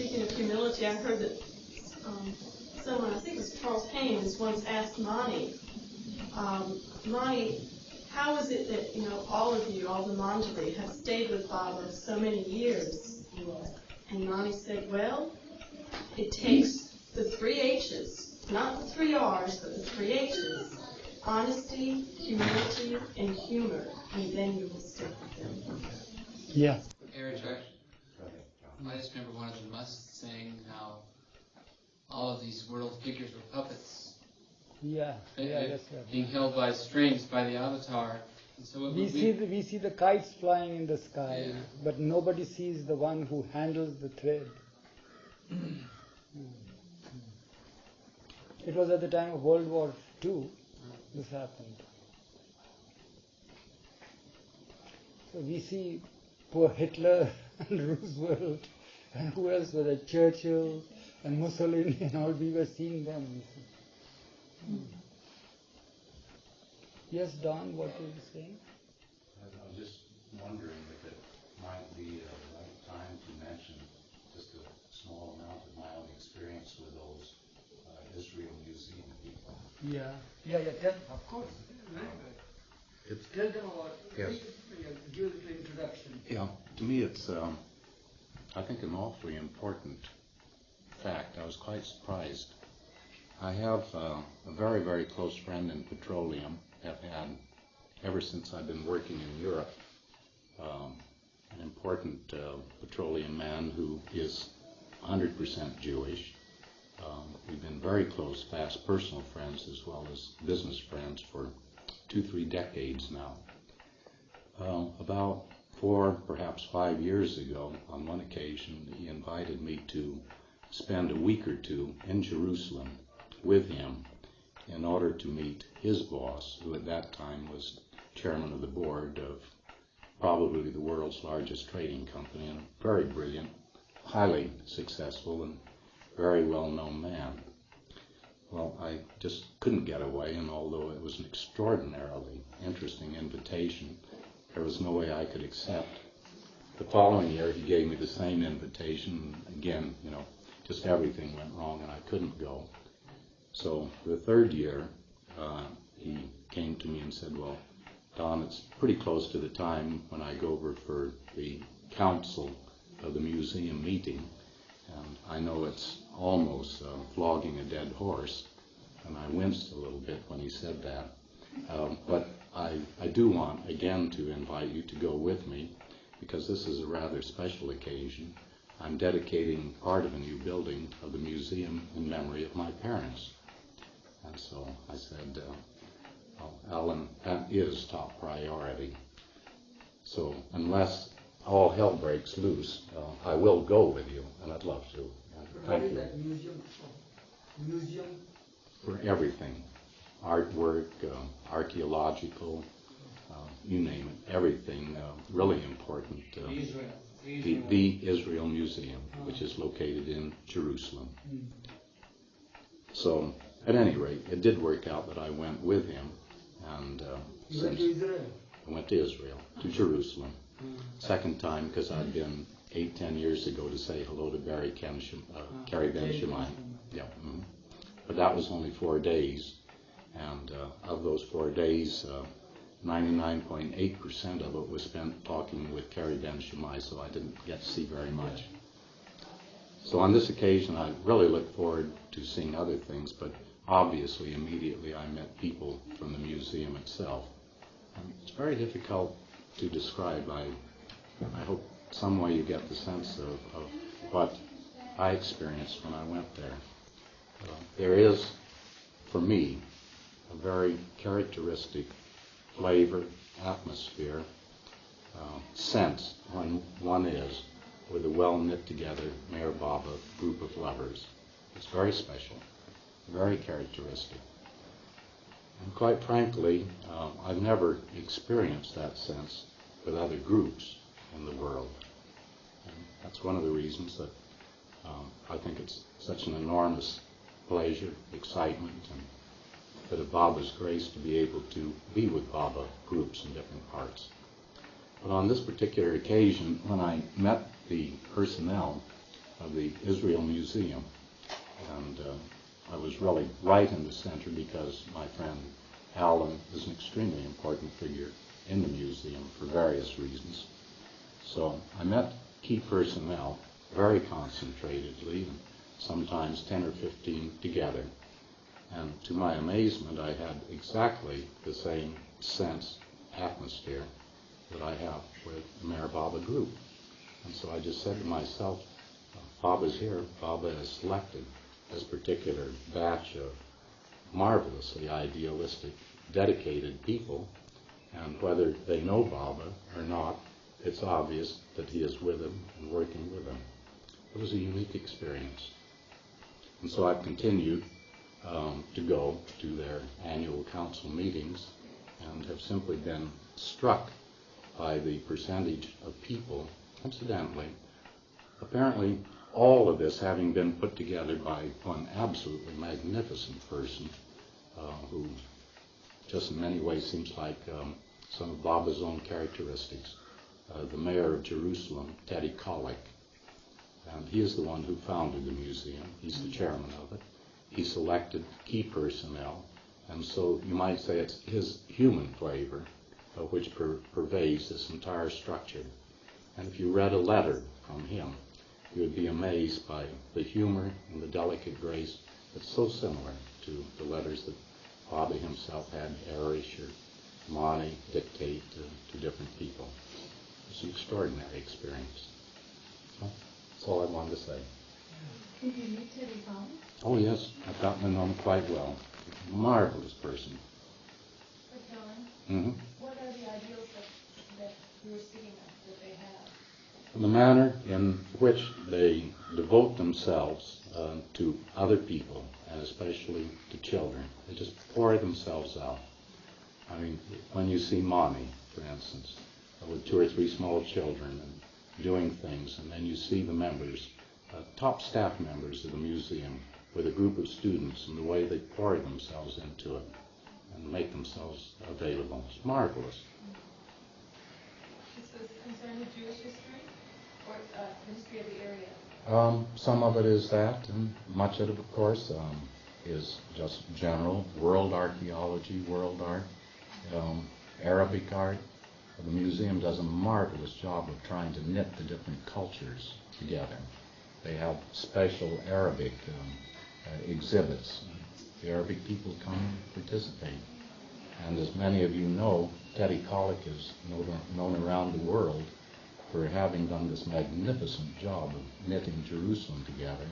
speaking of humility, I heard that someone, I think it was Charles Haynes, once asked Mani, Mani, how is it that, all of you, all the Manjari, have stayed with Baba so many years? And Mani said, well, it takes the 3 H's, not the 3 R's, but the 3 H's. Honesty, humility, and humor, and then you will stick with them. Yeah. Eric, I just remember one of the Musts saying how all of these world figures were puppets. That's right. Being held by strings by the avatar. And so we see the kites flying in the sky, but nobody sees the one who handles the thread. It was at the time of World War II this happened. So we see poor Hitler and Roosevelt and who else was it, Churchill and Mussolini and all, we were seeing them. Yes, Don, what were you saying? I was just wondering if it might be a right time to mention just a small amount of my own experience with those Israel Museum people. Tell, of course. Very good. Tell them about it. Yes. Give a little introduction. Yeah, to me it's, I think, an awfully important fact. I was quite surprised. I have a very, very close friend in petroleum, have had ever since I've been working in Europe, an important petroleum man who is 100% Jewish. We've been very close, fast personal friends as well as business friends for 2-3 decades now. About 4, perhaps 5 years ago, on one occasion, he invited me to spend a week or 2 in Jerusalem with him in order to meet his boss, who at that time was chairman of the board of probably the world's largest trading company, and a very brilliant, highly successful, and very well-known man. Well, I just couldn't get away, and although it was an extraordinarily interesting invitation, there was no way I could accept. The following year, he gave me the same invitation. Again, just everything went wrong, and I couldn't go. So the 3rd year, he came to me and said, well, Don, it's pretty close to the time when I go over for the council of the museum meeting, and I know it's almost flogging a dead horse, and I winced a little bit when he said that. But I do want, again, to invite you to go with me, because this is a rather special occasion. I'm dedicating part of a new building of the museum in memory of my parents. And so I said, well, Alan, that is top priority. So unless all hell breaks loose, I will go with you, and I'd love to. What is that museum? Museum? For everything. Artwork, archaeological, you name it, everything really important. The Israel Museum, which is located in Jerusalem. So, at any rate, it did work out that I went with him, and You went to Israel? I went to Israel, to Jerusalem. Second time, because I'd been 8-10 years ago to say hello to Carrie Ben Shimai. Yeah. But that was only 4 days, and of those 4 days, 99.8% of it was spent talking with Carrie Ben Shimai, so I didn't get to see very much. So on this occasion, I really look forward to seeing other things, but obviously, immediately I met people from the museum itself. And it's very difficult to describe. I hope some way you get the sense of what I experienced when I went there. There is, for me, a very characteristic flavor, atmosphere, sense when one is with a well-knit-together Meher Baba group of lovers. It's very special, very characteristic. And quite frankly, I've never experienced that sense with other groups in the world. And that's one of the reasons that I think it's such an enormous pleasure, excitement, and bit of Baba's grace to be able to be with Baba groups in different parts. But on this particular occasion, when I met the personnel, of the Israel Museum. And I was really right in the center because my friend Alan is an extremely important figure in the museum for various reasons. So I met key personnel very concentratedly, and sometimes 10 or 15 together. And to my amazement, I had exactly the same sense, atmosphere that I have with the Meher Baba group. And so I just said to myself, Baba's here, Baba has selected this particular batch of marvelously idealistic, dedicated people, and whether they know Baba or not, it's obvious that he is with them and working with them. It was a unique experience. And so I've continued to go to their annual council meetings and have simply been struck by the percentage of people, incidentally, apparently all of this having been put together by one absolutely magnificent person who just in many ways seems like some of Baba's own characteristics, the mayor of Jerusalem, Teddy Kollek. And he is the one who founded the museum. He's the chairman of it. He selected key personnel, and so you might say it's his human flavor which pervades this entire structure. And if you read a letter from him, you would be amazed by the humor and the delicate grace that's so similar to the letters that Baba himself had Arish or Mani dictate to different people. It's an extraordinary experience. So that's all I wanted to say. Did you meet Teddy Kollek? Oh yes, I've gotten to know him quite well. Marvelous person. But John, Mm-hmm. what are the ideals that you were speaking of that they have? The manner in which they devote themselves to other people, and especially to children. They just pour themselves out. I mean, when you see Mani, for instance, with 2 or 3 small children and doing things, and then you see the members, top staff members of the museum, with a group of students and the way they pour themselves into it and make themselves available. It's marvelous. Is this concerned with Jewish history or the history of the area? Some of it is that, and much of it, of course, is just general world archaeology, world art, Arabic art. The museum does a marvelous job of trying to knit the different cultures together. They have special Arabic exhibits. The Arabic people come and participate. And as many of you know, Teddy Kollek is known around the world for having done this magnificent job of knitting Jerusalem together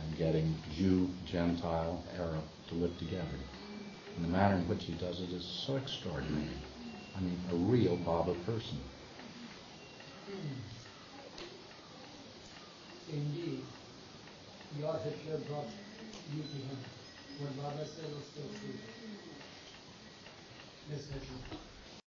and getting Jew, Gentile, Arab to live together. And the manner in which he does it is so extraordinary. I mean, a real Baba person. Indeed, your Hitler brought you to him. What Baba said was so true. Yes, Hitler.